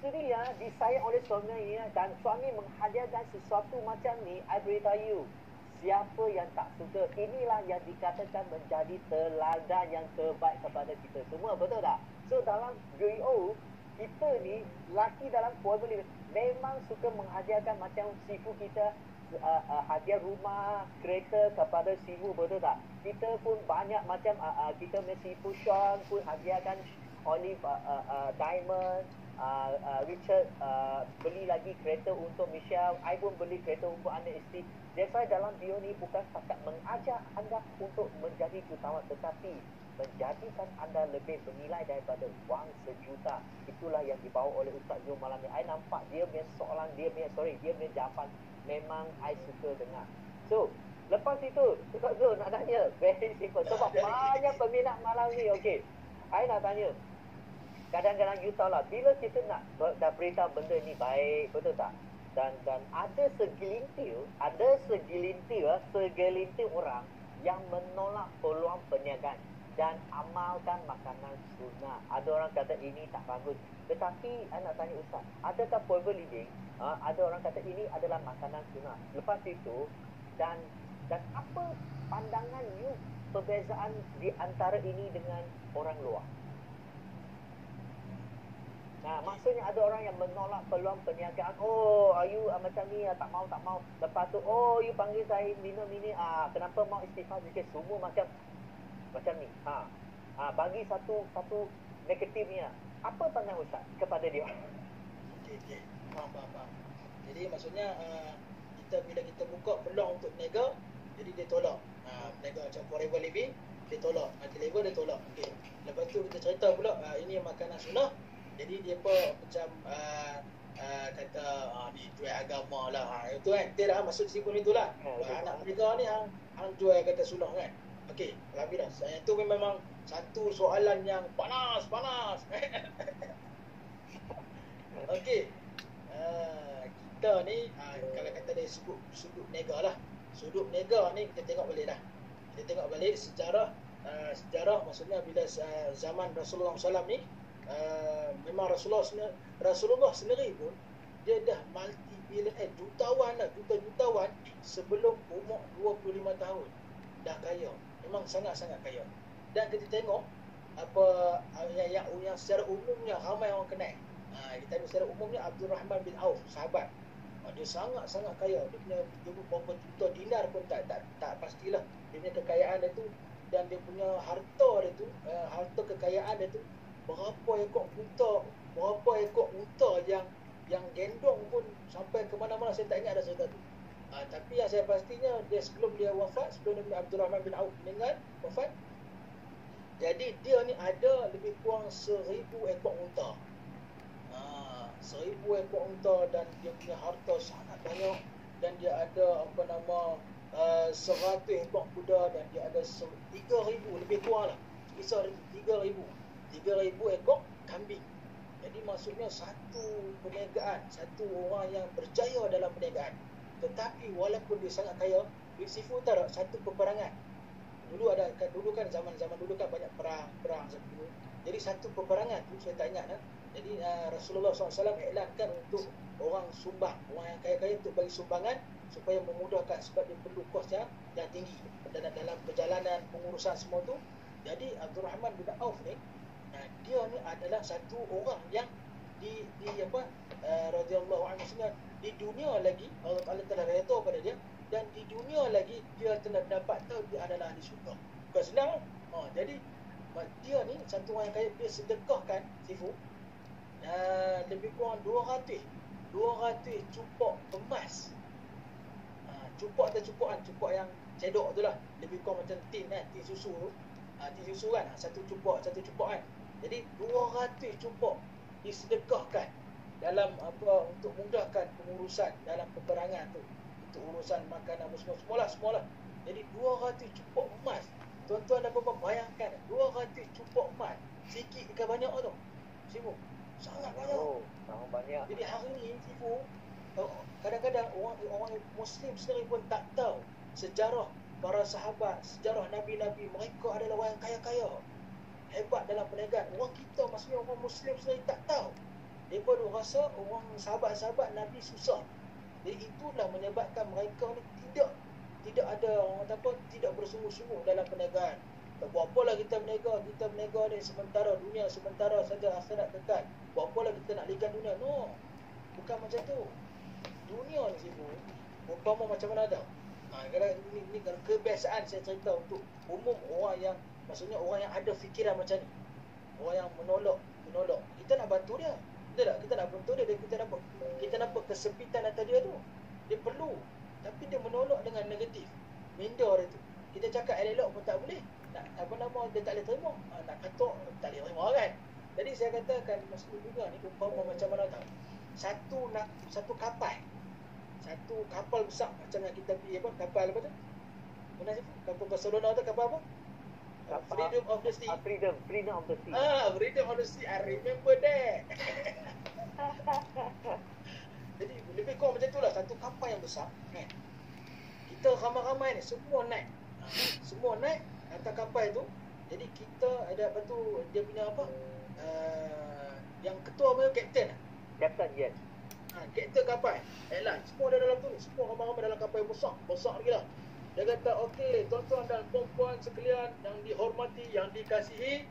isteri disayang oleh suami dan suami menghadiahkan sesuatu macam ni, I beritahu you, siapa yang tak suka? Inilah yang dikatakan menjadi teladan yang terbaik kepada kita semua, betul tak? So dalam UEO, kita ni laki dalam keluarga memang suka menghadiahkan macam sifu kita, hadiah rumah, kereta kepada sifu, betul tak? Kita pun banyak macam kita punya sifu Sean pun hadiahkan olive diamond, Richard beli lagi kereta untuk Michelle, I pun beli kereta untuk anak isteri. That's why dalam video ni bukan setakat mengajar anda untuk menjadi jutawan, tetapi menjadikan anda lebih bernilai daripada wang sejuta. Itulah yang dibawa oleh Ustaz Zul malam ni. I nampak dia punya soalan, dia punya jawapan memang I suka dengar. So lepas itu Ustaz Zul nak tanya, very simple, sebab banyak peminat malam ni. Okay, I nak tanya, kadang-kadang you tahu lah, bila kita nak beritahu benda ni baik, betul tak? Dan ada segelintir orang yang menolak peluang perniagaan dan amalkan makanan sunnah. Ada orang kata ini tak bagus. Tetapi saya nak tanya Ustaz, adakah forever living? Ada orang kata ini adalah makanan sunnah. Lepas itu, dan apa pandangan you perbezaan di antara ini dengan orang luar? Nah, maksudnya ada orang yang menolak peluang perniagaan. Oh, you macam ni, tak mau. Lepas tu, oh, you panggil saya minum ini. Kenapa mau istighfar sikit? Semua macam ni. Bagi satu negatifnya. Apa pandangan Ustaz kepada dia? Okey. Faham. Jadi maksudnya bila kita buka peluang untuk berniaga, jadi dia tolak. Berniaga macam forever living, dia tolak. Multi level dia tolak. Okey. Lepas tu kita cerita pula ini makanan sunnah. Jadi dia apa macam kata ni jual agama lah. Itu kan. Dia dah maksud sipun itulah. Anak mereka ni hang jual kata sunnah kan. Okey, alhamdulillah. Itu memang satu soalan yang panas. Okey. Kita ni kalau kata dari sudut nega lah. Sudut nega ni kita tengok balik dah. Kita tengok balik sejarah maksudnya bila zaman Rasulullah SAW ni memang Rasulullah sendiri pun dia dah multi-billionaire, jutawan sebelum umur 25 tahun dah kaya, memang sangat-sangat kaya. Dan kita tengok apa yang secara umumnya ramai orang kenal. Kita tengok secara umumnya Abdul Rahman bin Auf, sahabat. Dia sangat-sangat kaya. Dia punya berapa juta dinar pun tak pastilah dia punya kekayaan dia tu. Dan dia punya harta kekayaan dia tu berapa ekor unta yang gendong pun sampai ke mana-mana, saya tak ingat dah cerita tu. Tapi yang saya pastinya dia sebelum Abdul Rahman bin Auf meninggal wafat, jadi dia ni ada lebih kurang 1000 ekor unta. 1000 ekor unta dan dia punya harta sangat banyak, dan dia ada 100 ekor kuda, dan dia ada 3000 lebih kurang lah, kisar 3000 ekor kambing. Jadi maksudnya satu perniagaan, satu orang yang berjaya dalam perniagaan. Tetapi walaupun dia sangat kaya, Big Sifu tahu satu peperangan. Dulu kan zaman dulu kan banyak perang dulu. Jadi satu peperangan tu saya tak ingat dah. Jadi Rasulullah SAW iklankan untuk orang sumbang, orang yang kaya-kaya untuk bagi sumbangan supaya memudahkan, sebab dia perlu kos yang tinggi dalam perjalanan pengurusan semua tu. Jadi Abdul Rahman bin Auf ni, dia ni adalah satu orang yang radhiyallahu anhu, di dunia lagi Allah Taala telah redha pada dia, dan di dunia lagi dia telah dapat tahu dia adalah ahli syurga. Bukan senang. Jadi dia ni satu orang yang kaya, dia sedekahkan Sifu lebih kurang 200 cupok emas. Cupok yang cedok tu lah, lebih kurang macam tin susu tu. Tin susu kan, satu cupok kan. Jadi 200 cupok disedekahkan dalam untuk mudahkan pengurusan dalam peperangan tu, untuk urusan makanan semualah. Jadi 200 cupok emas. Tuan-tuan dan puan-puan bayangkan 200 cupok emas. Sikit ke banyak tu? Sifu, sangat banyak. Sangat banyak. Jadi hari ni Sifu, kadang-kadang orang Muslim sendiri pun tak tahu sejarah para sahabat, sejarah Nabi-Nabi. Mereka adalah orang yang kaya-kaya, hebat dalam perniagaan. Orang kita, maksudnya orang Muslim sendiri tak tahu. Mereka duk rasa orang sahabat-sahabat Nabi susah. Jadi itulah menyebabkan mereka ni tidak ada orang kata apa, tidak bersungguh-sungguh dalam perniagaan. Tak buat apalah kita berniaga ni sementara, dunia sementara saja, akhirat kekal. Buat apalah kita nak ligan dunia. No. Bukan macam tu. Dunia ni sibuk. Umpama macam mana tau. Ini kebiasaan saya cerita untuk umum orang yang, maksudnya orang yang ada fikiran macam ni. Orang yang menolak. Kita nak bantu dia. Betul tak? Kita nak bantu dia, kita nampak kesempitan atas dia tu. Dia perlu. Tapi dia menolak dengan negatif. Minda dia tu. Kita cakap elok pun tak boleh. Nak apa nama, dia tak boleh terima. Nak katok tak boleh terima kan. Jadi saya katakan maksud juga ni umpama macam mana tahu. Satu kapal. Satu kapal besar macam yang kita pergi apa? Kapal apa tu? Mana sih? Kapal Barcelona tu kapal apa? Freedom of the Sea. Freedom of the Sea. Freedom of the Sea. I remember that. Jadi lebih kurang macam itulah, satu kapal yang besar kan. Kita ramai-ramai ni semua naik. Semua naik atas kapal tu. Jadi kita ada apa tu, dia punya apa? Yang ketua punya kapten. Captain, yes. Kapten kapal. Semua ada dalam tu ni. Semua ramai-ramai dalam kapal yang besar lagi lah. Dia kata, okey, tuan-tuan dan puan-puan sekalian yang dihormati, yang dikasihi,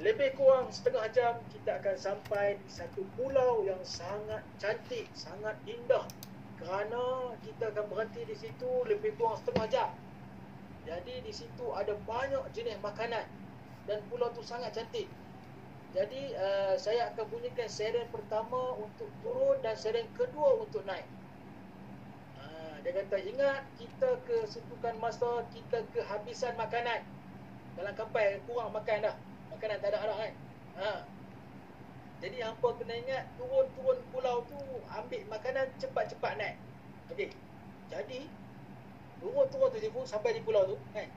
lebih kurang setengah jam kita akan sampai di satu pulau yang sangat cantik, sangat indah. Kerana kita akan berhenti di situ lebih kurang setengah jam. Jadi di situ ada banyak jenis makanan dan pulau tu sangat cantik. Jadi saya akan bunyikan siren pertama untuk turun dan siren kedua untuk naik. Dia kata, ingat kita kesuntukan masa, kita kehabisan makanan. Dalam kapal kurang makan dah. Makanan tak ada kan. Jadi hampa kena ingat, turun pulau tu, ambil makanan, cepat-cepat naik. Okey. Jadi turun tu sampai di pulau tu kan.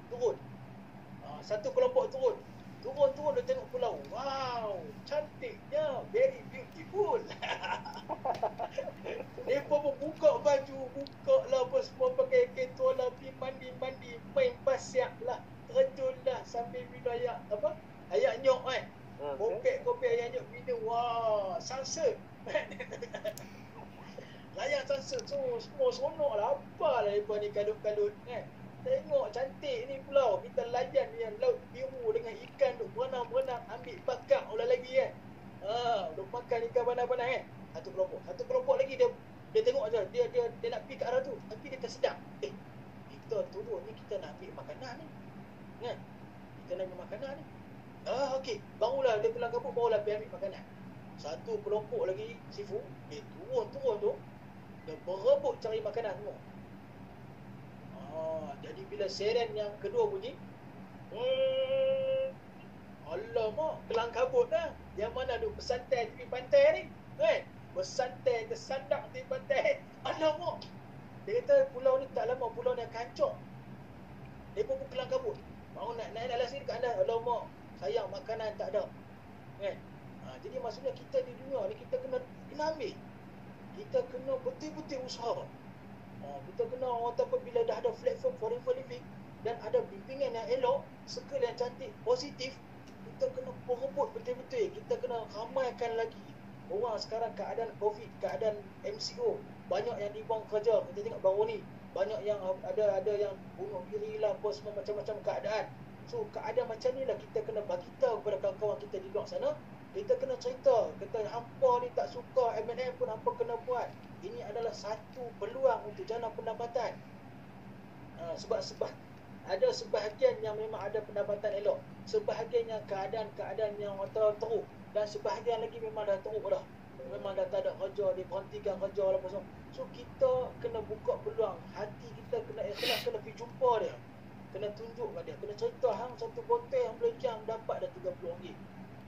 Turun. Satu kelompok turun dia tengok pulau. Wow, cantiknya, very beautiful. Mereka pun buka baju, buka lah apa semua, pakai ketul lah, pergi mandi, main pasiak lah, terjun lah sambil minum ayak nyok kan. Kopi ayak nyok minum. Wah, sunset. Layan sunset tu semua seronok lah. Apalah mereka ni kalut-kalut kan. Tengok cantik ni pulau. Kita layan yang laut biru dengan ikan duk berenang, ambil bakar ulah lagi kan. Duk makan ikan panas-panas kan. Satu kelompok lagi dia tengok aja, dia nak pergi ke arah tu, tapi dia tersedar. Kita turun ni, kita nak ambil makanan ni. Kan? Kita nak ambil makanan ni. Okey, barulah dia pulang kampung, barulah pergi ambil makanan. Satu kelompok lagi sifu, dia turun tu, dia berebut cari makanan semua. Jadi bila siren yang kedua bunyi, alamak, kelang kabut dah. Yang mana duk bersantai tepi pantai ni kan? Bersantai, tersandak tepi pantai. Alamak, dia kata pulau ni tak lama, pulau ni akan hancur. Dia pun kelang kabut. Mau nak naik dalam sini dekat anda. Alamak, sayang makanan tak ada kan? Jadi maksudnya kita di dunia ni, kita kena ambil. Kita kena betul-betul usaha. Kita kena orang apa, bila dah ada platform forever living dan ada bimbingan yang elok, circle yang cantik, positif, kita kena berebut betul-betul. Kita kena ramaikan lagi. Orang sekarang keadaan COVID, keadaan MCO, banyak yang dibuang kerja. Kita tengok baru ni, banyak yang ada yang bunuh diri lah, apa semua macam-macam keadaan. So keadaan macam ni lah kita kena bagi tahu kepada kawan-kawan kita di luar sana. Kita kena cerita, kata hampa ni tak suka M&M pun hampa kena buat. Ini adalah satu peluang untuk jana pendapatan. Sebab ada sebahagian yang memang ada pendapatan elok, sebahagian yang keadaan yang teruk, dan sebahagian lagi memang dah teruk dah. Memang dah tak ada kerja, dia berhentikan kerja lah apa semua. So kita kena buka peluang, hati kita kena ikhlas, kena pergi jumpa dia. Kena tunjuk kat dia, kena cerita hang satu botol hang belanja dapat dah RM30.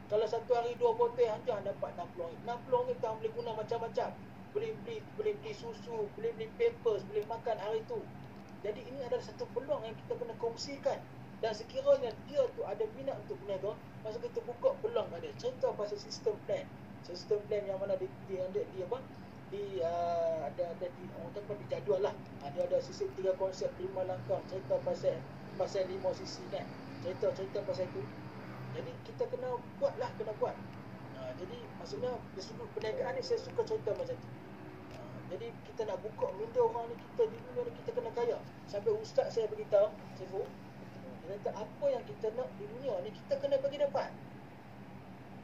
Kalau satu hari 2 botol hang dapat RM60. RM60 tu hang boleh guna macam-macam. Boleh beli susu, boleh beli pampers, boleh makan hari tu. Jadi ini adalah satu peluang yang kita kena kongsikan. Dan sekiranya dia tu ada minat untuk berniaga, masa kita buka peluang kat dia, cerita pasal sistem plan. Sistem plan yang mana ada di orang tempat di jadual lah. Ada sistem 3 konsep, 5 langkah, cerita pasal 5 sisi kan. Cerita pasal itu. Jadi kita kena buat. Jadi maksudnya dari sudut perniagaan ni saya suka cerita macam tu. Jadi kita nak buka minda orang ni, kita di dunia ni kita kena kaya. Sampai ustaz saya beritahu, Sifu, dia kata apa yang kita nak di dunia ni kita kena bagi dapat.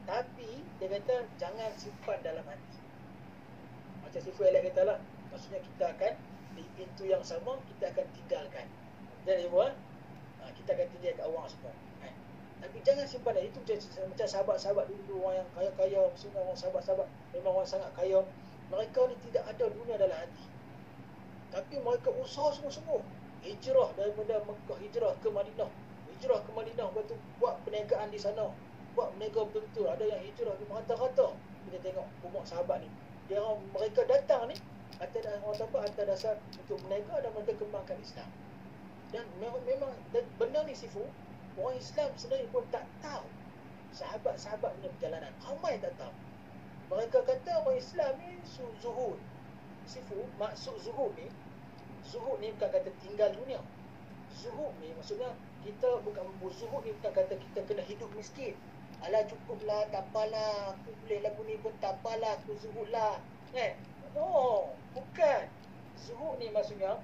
Tapi dia kata jangan simpan dalam hati. Macam Sifu Elek kata lah, maksudnya kita akan di pintu yang sama kita akan tinggalkan. Dan kita akan tinggalkan orang semua. Tapi jangan simpan itu macam sahabat-sahabat dulu, orang yang kaya-kaya, maksudnya orang sahabat-sahabat memang orang sangat kaya. Mereka ni tidak ada dunia dalam hati. Tapi mereka usaha sungguh-sungguh. Hijrah daripada Mekah, hijrah ke Madinah. Hijrah ke Madinah, lepas tu buat perniagaan di sana. Buat berniaga betul-betul. Ada yang hijrah ke rata-rata. Kita tengok umat sahabat ni. Mereka datang ni atas dasar untuk berniaga dan mereka kembangkan Islam. Dan memang benda ni Sifu, orang Islam sebenarnya pun tak tahu sahabat-sahabat punya perjalanan. Ramai tak tahu. Mereka kata orang Islam ni zuhud. Sifu, maksud zuhud ni bukan kata tinggal dunia. Zuhud ni maksudnya kita bukan zuhud ni bukan kata kita kena hidup miskin. Alah cukuplah, tak apalah, aku boleh lagu ni pun tak apalah, aku zuhudlah. No, bukan. Zuhud ni maksudnya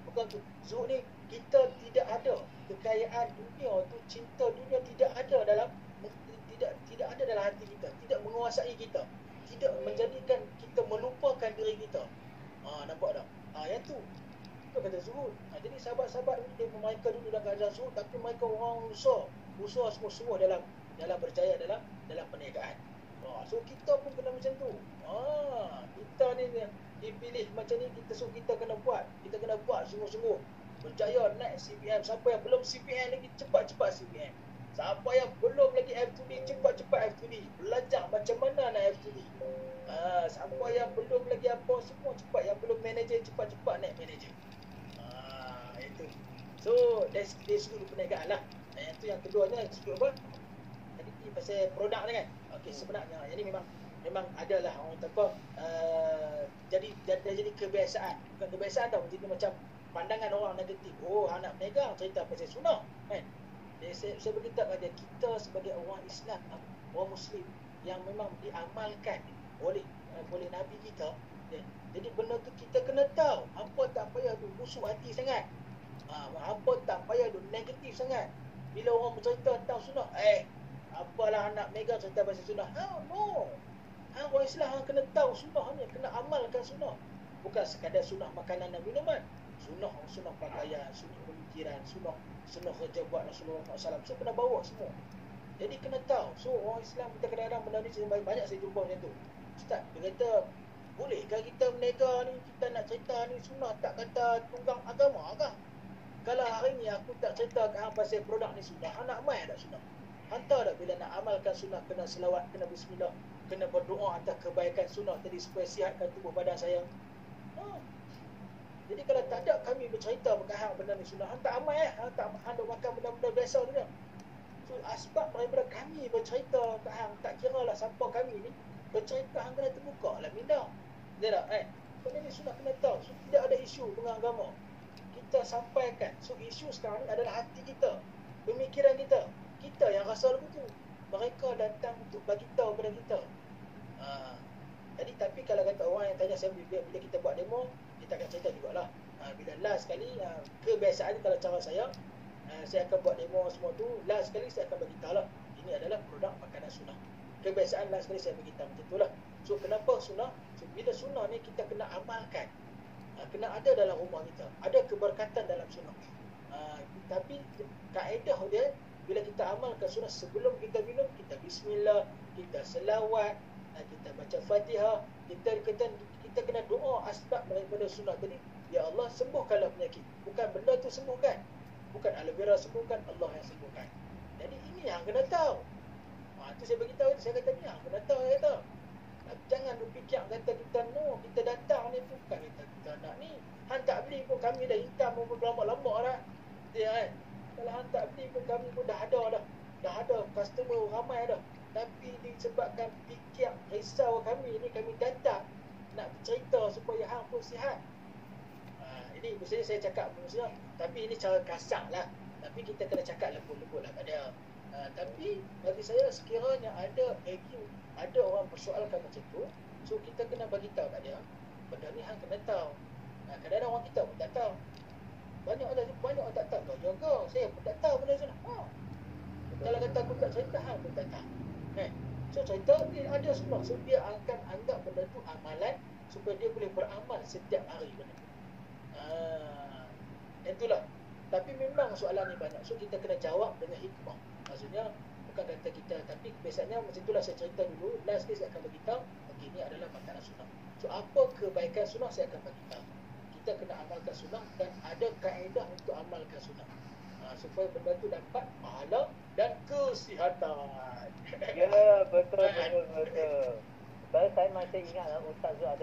bukan tu. Zuhud ni kita tidak ada kekayaan dunia tu, cinta dunia tidak ada dalam hati kita, tidak menguasai kita, tidak menjadikan kita melupakan diri kita. Nampak tak? Yang tu kata zuhud. Jadi sahabat-sahabat ni mereka dulu dalam keadaan zuhud, tapi mereka orang usaha semua dalam berjaya dalam perniagaan. So kita pun kena macam tu. Kita ni dipilih macam ni, kita kena buat sungguh-sungguh. Berjaya naik CPM. Siapa yang belum CPM lagi, cepat-cepat CPM. Siapa yang belum lagi F2D, cepat-cepat F2D. Belajar macam mana nak F2D. Siapa yang belum lagi apa semua, cepat. Yang belum manager, cepat-cepat naik manager. Itu. So dari sudut perniagaan lah. Yang tu yang keduanya sudut apa? Tadi pasal produk ni kan. Okey, sebenarnya ini memang adalah orang kata apa, jadi kebiasaan. Bukan kebiasaan tau, jadi macam pandangan orang negatif. Anak berniaga cerita pasal sunnah kan. Saya beritahu pada kita sebagai orang Islam, orang Muslim yang memang diamalkan oleh Nabi kita. Jadi benda tu kita kena tahu. Apa tak payah tu busuk hati sangat. Apa tak payah tu negatif sangat. Bila orang bercerita tentang sunnah, apalah anak mega cerita pasal sunnah. No. Orang Islam kena tahu sunnah ni, kena amalkan sunnah. Bukan sekadar sunnah makanan dan minuman. Sunnah pakaian, sunnah pemikiran, sunnah kerja buat Rasulullah SAW. So kena bawa semua. Jadi kena tahu. So orang Islam kita kadang-kadang benda ni banyak saya jumpa macam tu. Ustaz, dia kata, bolehkah kita berniaga ni, kita nak cerita ni sunnah, tak kata tunggang agama kah? Kalau hari ni aku tak cerita ke hang pasal produk ni sunnah, hang nak mai tak sunnah? Hantar tak bila nak amalkan sunnah, kena selawat, kena bismillah, kena berdoa atas kebaikan sunnah tadi supaya sihatkan tubuh badan saya. Jadi kalau tak ada kami bercerita berkahang benda ni sunnah, hang tak amal hang tak makan benda-benda biasa tu dah. So asbab daripada kami bercerita ke hang, tak kiralah siapa kami ni, bercerita hang kena terbuka lah minda. Dia tak benda ni sunnah kena tahu. So tidak ada isu dengan agama. Kita sampaikan. So isu sekarang ni adalah hati kita, pemikiran kita. Kita yang rasa lagu tu. Mereka datang untuk bagi tahu kepada kita. Jadi tapi kalau kata orang yang tanya saya bila kita buat demo, kita akan cerita jugalah. Bila last sekali kebiasaan kalau cara saya akan buat demo semua tu, last sekali saya akan bagi tahu lah, ini adalah produk makanan sunnah. Kebiasaan last sekali saya bagi tahu macam tu lah. So kenapa sunnah? So bila sunnah ni kita kena amalkan. Kena ada dalam rumah kita. Ada keberkatan dalam sunnah. Tapi kaedah dia, bila kita amalkan sunnah, sebelum kita minum, kita bismillah, kita selawat, kita baca Fatihah, kita kena doa asbab daripada sunnah tadi. Ya Allah, sembuhkanlah penyakit. Bukan benda tu sembuhkan. Bukan aloe vera sembuhkan, Allah yang sembuhkan. Jadi ini yang kena tahu. Tu saya beritahu, saya kata ni yang kena tahu, saya kata. Jangan berfikir kata kita kita datang ni bukan kita nak ni. Hang tak beli pun kami dah hitam pun berlambak-lambak dah. Dia kan. Kalau hang tak beli pun kami pun dah ada customer ramai dah. Tapi disebabkan fikir risau kami ni, kami datang nak cerita supaya hang pun sihat. Ini biasanya saya cakap maksudnya, tapi ini cara kasar lah. Tapi kita kena cakap lembut-lembut lah pada Tapi bagi saya sekiranya ada orang persoalkan macam tu, so kita kena bagi tahu kat dia, benda ni hang kena tahu. Kadang-kadang orang kita pun tak tahu. Banyak orang tak tahu juga. Saya pun tak tahu benda tu. Kalau kata aku tak cerita, hang pun tak tahu. So cerita ni ada semua. So dia akan anggap benda tu amalan supaya dia boleh beramal setiap hari benda tu. Itulah. Tapi memang soalan ni banyak. So kita kena jawab dengan hikmah. Maksudnya bukan kata kita, tapi biasanya macam itulah saya cerita dulu. Last ni saya akan beritahu, okey, ni adalah makanan sunnah. So apa kebaikan sunnah saya akan beritahu. Kita kena amalkan sunnah dan ada kaedah untuk amalkan sunnah. Supaya benda tu dapat pahala dan kesihatan. Ya, betul. Saya masih ingat Ustaz Zul ada